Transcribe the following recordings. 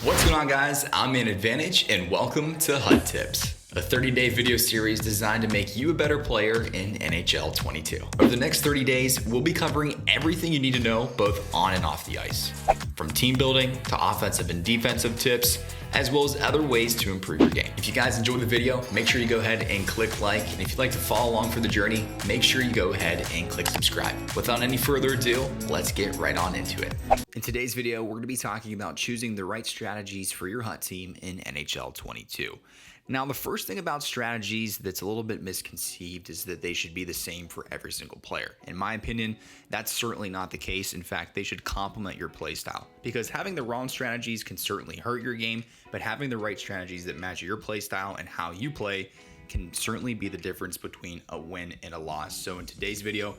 What's going on, guys? I'm in Advantage and welcome to HUD Tips, a 30-day video series designed to make you a better player in NHL 22. Over the next 30 days, we'll be covering everything you need to know both on and off the ice, from team building to offensive and defensive tips, as well as other ways to improve your game. If you guys enjoyed the video, make sure you go ahead and click like, and if you'd like to follow along for the journey, make sure you go ahead and click subscribe. Without any further ado, let's get right on into it. In today's video, we're going to be talking about choosing the right strategies for your HUD team in NHL 22. Now, the first thing about strategies that's a little bit misconceived is that they should be the same for every single player. In my opinion, that's certainly not the case. In fact, they should complement your playstyle, because having the wrong strategies can certainly hurt your game, but having the right strategies that match your playstyle and how you play can certainly be the difference between a win and a loss. So in today's video,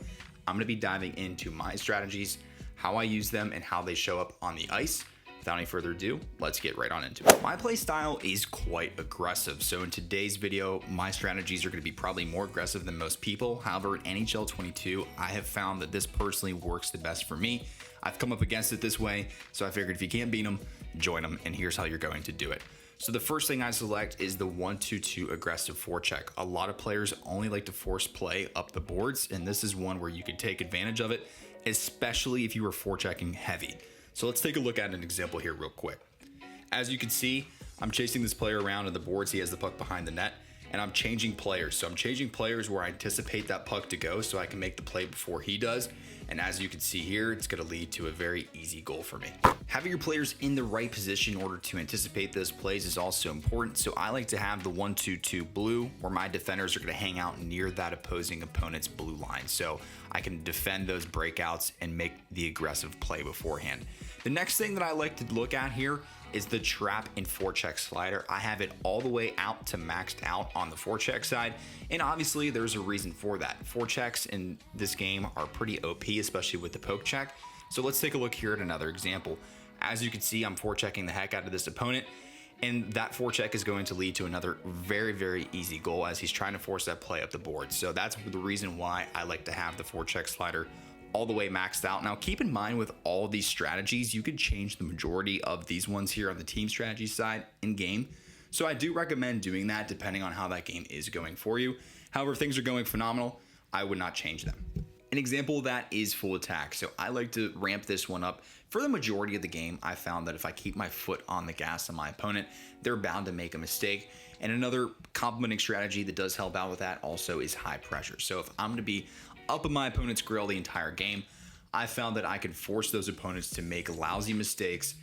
I'm going to be diving into my strategies, how I use them, and how they show up on the ice. Without any further ado, let's get right on into it. My play style is quite aggressive, so in today's video, my strategies are going to be probably more aggressive than most people. However, in NHL 22, I have found that this personally works the best for me. I've come up against it this way, so I figured if you can't beat them, join them, and here's how you're going to do it. So the first thing I select is the 1-2-2 aggressive forecheck. A lot of players only like to force play up the boards, and this is one where you can take advantage of it, especially if you are forechecking heavy. So let's take a look at an example here real quick. As you can see, I'm chasing this player around on the boards. He has the puck behind the net, and I'm changing players. So I'm changing players where I anticipate that puck to go so I can make the play before he does. And as you can see here, it's going to lead to a very easy goal for me. Having your players in the right position in order to anticipate those plays is also important. So I like to have the 1-2-2 blue, where my defenders are going to hang out near that opposing opponent's blue line, so I can defend those breakouts and make the aggressive play beforehand. The next thing that I like to look at here is the trap and forecheck slider. I have it all the way out to maxed out on the forecheck side, and obviously there's a reason for that. Forechecks in this game are pretty OP, especially with the poke check. So let's take a look here at another example. As you can see, I'm forechecking the heck out of this opponent, and that forecheck is going to lead to another very, very easy goal as he's trying to force that play up the board. So that's the reason why I like to have the forecheck slider all the way maxed out. Now, keep in mind, with all these strategies, you can change the majority of these ones here on the team strategy side in game. So I do recommend doing that depending on how that game is going for you. However, if things are going phenomenal, I would not change them. An example of that is full attack. So I like to ramp this one up. For the majority of the game, I found that if I keep my foot on the gas on my opponent, they're bound to make a mistake. And another complementing strategy that does help out with that also is high pressure. So if I'm going to be up in my opponent's grill the entire game, I found that I can force those opponents to make lousy mistakes,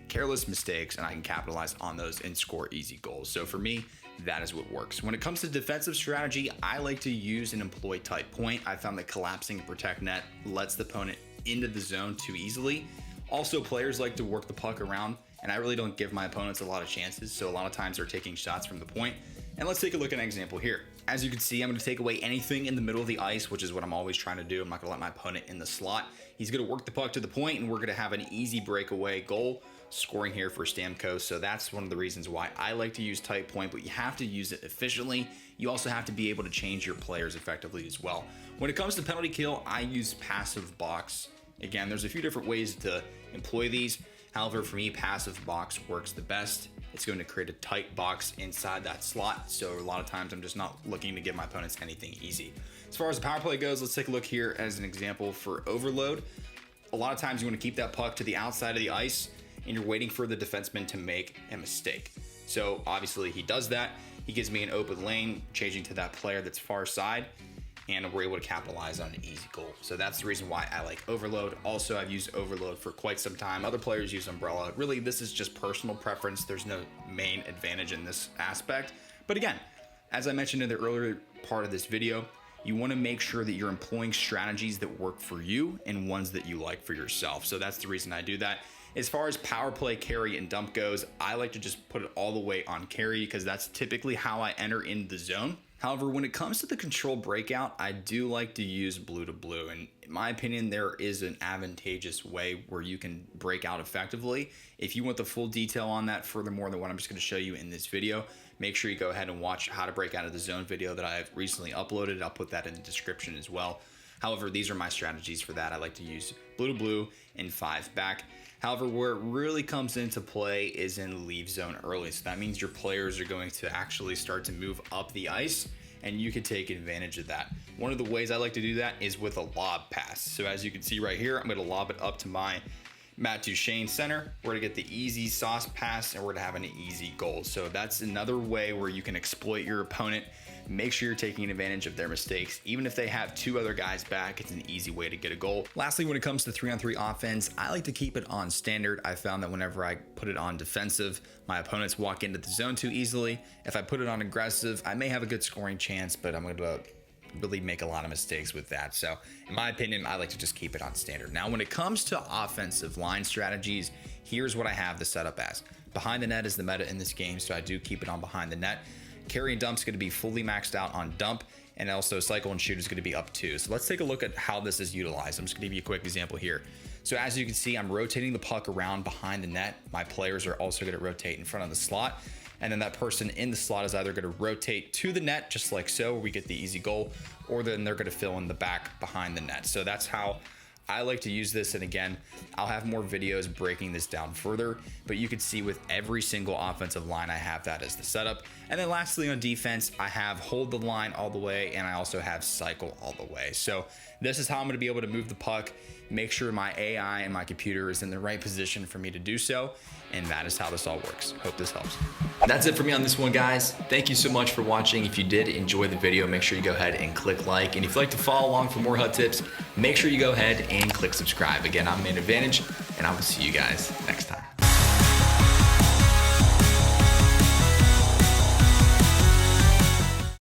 careless mistakes, and I can capitalize on those and score easy goals. So for me, that is what works. When it comes to defensive strategy, I like to use and employ tight point. I found that collapsing and protect net lets the opponent into the zone too easily. Also, players like to work the puck around, and I really don't give my opponents a lot of chances, so a lot of times they're taking shots from the point. And let's take a look at an example here. As you can see, I'm going to take away anything in the middle of the ice, which is what I'm always trying to do. I'm not going to let my opponent in the slot. He's going to work the puck to the point, and we're going to have an easy breakaway goal scoring here for Stamkos. So that's one of the reasons why I like to use tight point, but you have to use it efficiently. You also have to be able to change your players effectively as well. When it comes to penalty kill, I use passive box. Again, there's a few different ways to employ these. However, for me, passive box works the best. It's going to create a tight box inside that slot, so a lot of times I'm just not looking to give my opponents anything easy. As far as the power play goes, let's take a look here as an example for overload. A lot of times you want to keep that puck to the outside of the ice, and you're waiting for the defenseman to make a mistake. So obviously he does that. He gives me an open lane, changing to that player that's far side, and we're able to capitalize on an easy goal. So that's the reason why I like overload. Also, I've used overload for quite some time. Other players use umbrella. Really, this is just personal preference. There's no main advantage in this aspect. But again, as I mentioned in the earlier part of this video, you want to make sure that you're employing strategies that work for you and ones that you like for yourself. So that's the reason I do that. As far as power play, carry, and dump goes, I like to just put it all the way on carry because that's typically how I enter in the zone. However, when it comes to the control breakout, I do like to use blue to blue. And in my opinion, there is an advantageous way where you can break out effectively. If you want the full detail on that, furthermore than what I'm just going to show you in this video, make sure you go ahead and watch how to break out of the zone video that I have recently uploaded. I'll put that in the description as well. However, these are my strategies for that. I like to use blue to blue and 5 back. However, where it really comes into play is in leave zone early. So that means your players are going to actually start to move up the ice, and you can take advantage of that. One of the ways I like to do that is with a lob pass. So as you can see right here, I'm going to lob it up to my Matt Duchene center. We're gonna get the easy sauce pass, and we're gonna have an easy goal. So that's another way where you can exploit your opponent. Make sure you're taking advantage of their mistakes. Even if they have 2 other guys back, it's an easy way to get a goal. Lastly, when it comes to 3-on-3 offense, I like to keep it on standard. I found that whenever I put it on defensive, my opponents walk into the zone too easily. If I put it on aggressive, I may have a good scoring chance, but I'm gonna really make a lot of mistakes with that. So in my opinion, I like to just keep it on standard. Now, when it comes to offensive line strategies, here's what I have the setup as. Behind the net is the meta in this game, so I do keep it on behind the net. Carry and dump is going to be fully maxed out on dump, and also cycle and shoot is going to be up too. So let's take a look at how this is utilized. I'm just going to give you a quick example here. So as you can see, I'm rotating the puck around behind the net. My players are also going to rotate in front of the slot. And then that person in the slot is either going to rotate to the net, just like so, where we get the easy goal, or then they're going to fill in the back behind the net. So that's how I like to use this. And again, I'll have more videos breaking this down further, but you can see with every single offensive line, I have that as the setup. And then lastly, on defense, I have hold the line all the way, and I also have cycle all the way. So this is how I'm going to be able to move the puck, make sure my AI and my computer is in the right position for me to do so. And that is how this all works. Hope this helps. That's it for me on this one, guys. Thank you so much for watching. If you did enjoy the video, make sure you go ahead and click like. And if you'd like to follow along for more HUD tips, make sure you go ahead and click subscribe. Again, I'm Main Advantage, and I will see you guys next time.